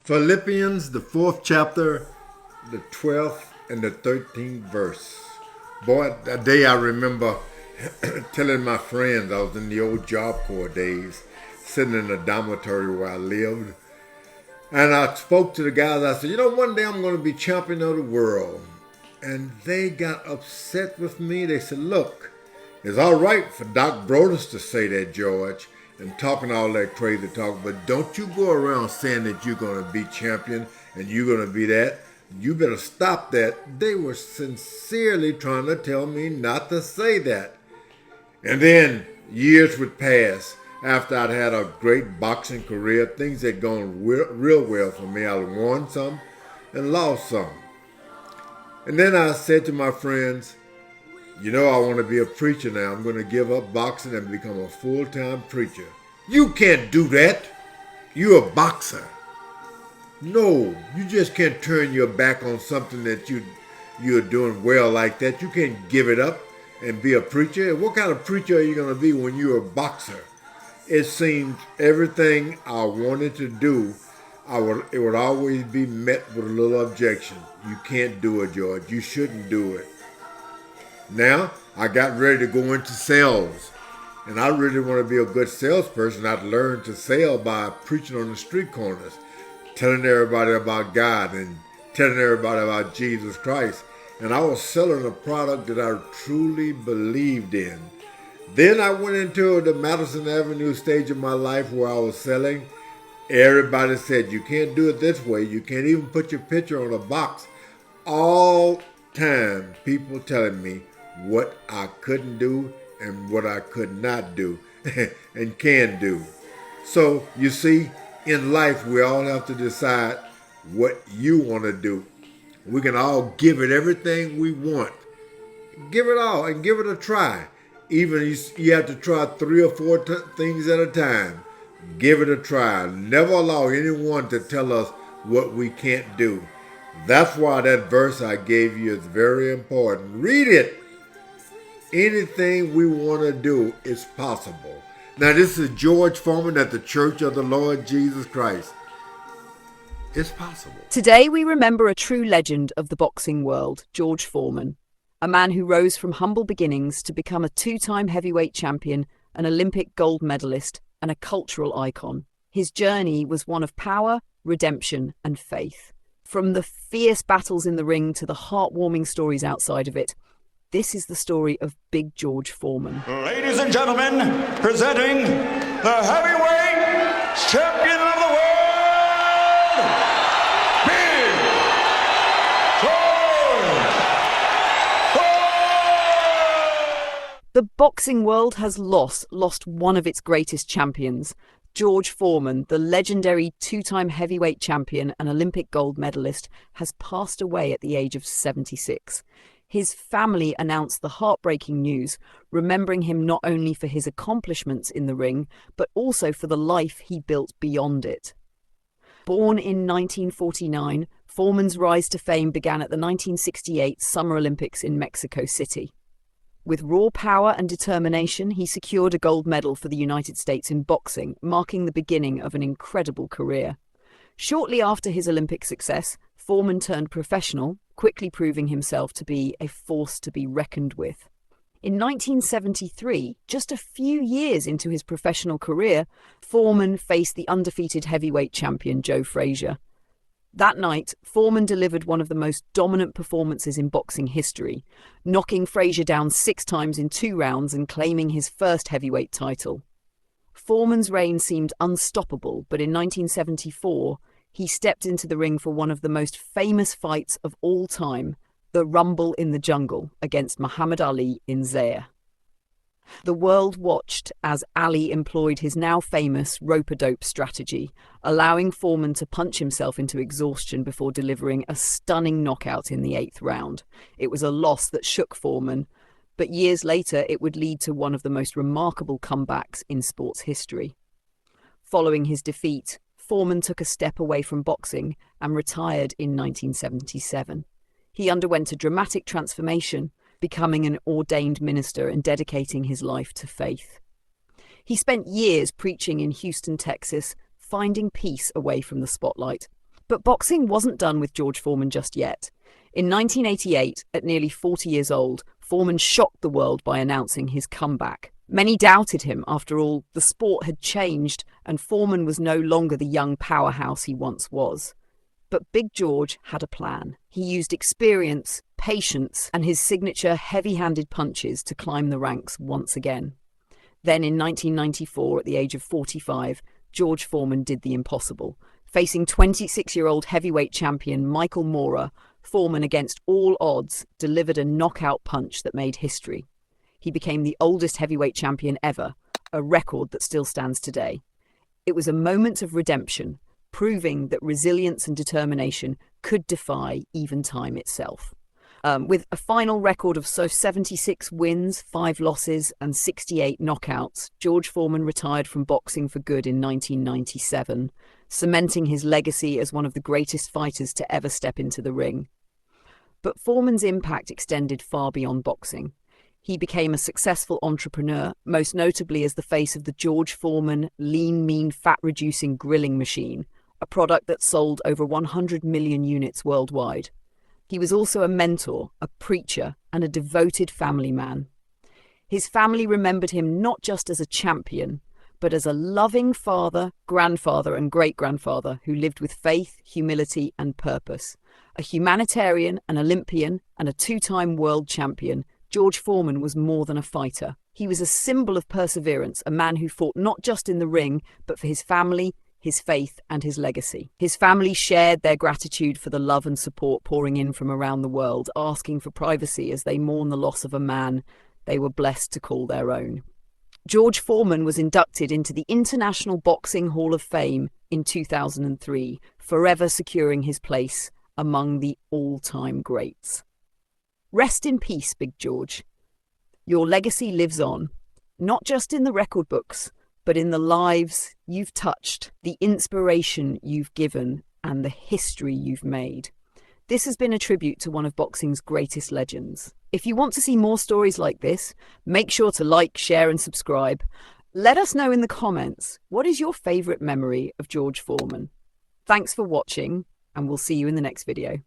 Philippians, the 4th chapter, the 12th and the 13th verse. Boy, that day I remember telling my friends, I was in the old Job Corps days, sitting in the dormitory where I lived. And I spoke to the guys, I said, one day I'm going to be champion of the world. And they got upset with me. They said, look, it's all right for Doc Brodus to say that, George, and talking all that crazy talk, but don't you go around saying that you're going to be champion and you're going to be that. You better stop that. They were sincerely trying to tell me not to say that. And then years would pass. After I'd had a great boxing career, things had gone real well for me. I won some and lost some. And then I said to my friends, I want to be a preacher now. I'm going to give up boxing and become a full-time preacher. You can't do that. You're a boxer. No, you just can't turn your back on something that you're doing well like that. You can't give it up and be a preacher. What kind of preacher are you going to be when you're a boxer? It seems everything I wanted to do, it would always be met with a little objection. You can't do it, George. You shouldn't do it. Now, I got ready to go into sales. And I really want to be a good salesperson. I'd learned to sell by preaching on the street corners, telling everybody about God and telling everybody about Jesus Christ. And I was selling a product that I truly believed in. Then I went into the Madison Avenue stage of my life where I was selling. Everybody said, you can't do it this way. You can't even put your picture on a box. All time, people telling me what I couldn't do and what I could not do and can do. So, you see, in life, we all have to decide what you want to do. We can all give it everything we want. Give it all and give it a try. Even you have to try 3 or 4 things at a time. Give it a try. Never allow anyone to tell us what we can't do. That's why that verse I gave you is very important. Read it. Anything we want to do is possible. Now, this is George Foreman at the Church of the Lord Jesus Christ. It's possible. Today we remember a true legend of the boxing world, George Foreman, a man who rose from humble beginnings to become a 2-time heavyweight champion, an Olympic gold medalist, and a cultural icon. His journey was one of power, redemption, and faith. From the fierce battles in the ring to the heartwarming stories outside of it, this is the story of Big George Foreman. Ladies and gentlemen, presenting the heavyweight champion of the world, Big George Foreman! The boxing world has lost one of its greatest champions. George Foreman, the legendary 2-time heavyweight champion and Olympic gold medalist, has passed away at the age of 76. His family announced the heartbreaking news, remembering him not only for his accomplishments in the ring, but also for the life he built beyond it. Born in 1949, Foreman's rise to fame began at the 1968 Summer Olympics in Mexico City. With raw power and determination, he secured a gold medal for the United States in boxing, marking the beginning of an incredible career. Shortly after his Olympic success, Foreman turned professional, quickly proving himself to be a force to be reckoned with. In 1973, just a few years into his professional career, Foreman faced the undefeated heavyweight champion Joe Frazier. That night, Foreman delivered one of the most dominant performances in boxing history, knocking Frazier down 6 times in 2 rounds and claiming his first heavyweight title. Foreman's reign seemed unstoppable, but in 1974, he stepped into the ring for one of the most famous fights of all time, the Rumble in the Jungle against Muhammad Ali in Zaire. The world watched as Ali employed his now famous rope-a-dope strategy, allowing Foreman to punch himself into exhaustion before delivering a stunning knockout in the 8th round. It was a loss that shook Foreman, but years later it would lead to one of the most remarkable comebacks in sports history. Following his defeat, Foreman took a step away from boxing and retired in 1977. He underwent a dramatic transformation, becoming an ordained minister and dedicating his life to faith. He spent years preaching in Houston, Texas, finding peace away from the spotlight. But boxing wasn't done with George Foreman just yet. In 1988, at nearly 40 years old, Foreman shocked the world by announcing his comeback. Many doubted him. After all, the sport had changed and Foreman was no longer the young powerhouse he once was. But Big George had a plan. He used experience, patience, and his signature heavy-handed punches to climb the ranks once again. Then in 1994, at the age of 45, George Foreman did the impossible. Facing 26-year-old heavyweight champion Michael Moorer, Foreman, against all odds, delivered a knockout punch that made history. He became the oldest heavyweight champion ever, a record that still stands today. It was a moment of redemption, proving that resilience and determination could defy even time itself. With a final record of 76 wins, 5 losses, and 68 knockouts, George Foreman retired from boxing for good in 1997, cementing his legacy as one of the greatest fighters to ever step into the ring. But Foreman's impact extended far beyond boxing. He became a successful entrepreneur, most notably as the face of the George Foreman lean, mean, fat-reducing grilling machine, a product that sold over 100 million units worldwide. He was also a mentor, a preacher, and a devoted family man. His family remembered him not just as a champion, but as a loving father, grandfather, and great-grandfather who lived with faith, humility, and purpose. A humanitarian, an Olympian, and a 2-time world champion, George Foreman was more than a fighter. He was a symbol of perseverance, a man who fought not just in the ring, but for his family, his faith, and his legacy. His family shared their gratitude for the love and support pouring in from around the world, asking for privacy as they mourn the loss of a man they were blessed to call their own. George Foreman was inducted into the International Boxing Hall of Fame in 2003, forever securing his place among the all-time greats. Rest in peace, Big George. Your legacy lives on, not just in the record books, but in the lives you've touched, the inspiration you've given, and the history you've made. This has been a tribute to one of boxing's greatest legends. If you want to see more stories like this, make sure to like, share, and subscribe. Let us know in the comments, what is your favorite memory of George Foreman? Thanks for watching, and we'll see you in the next video.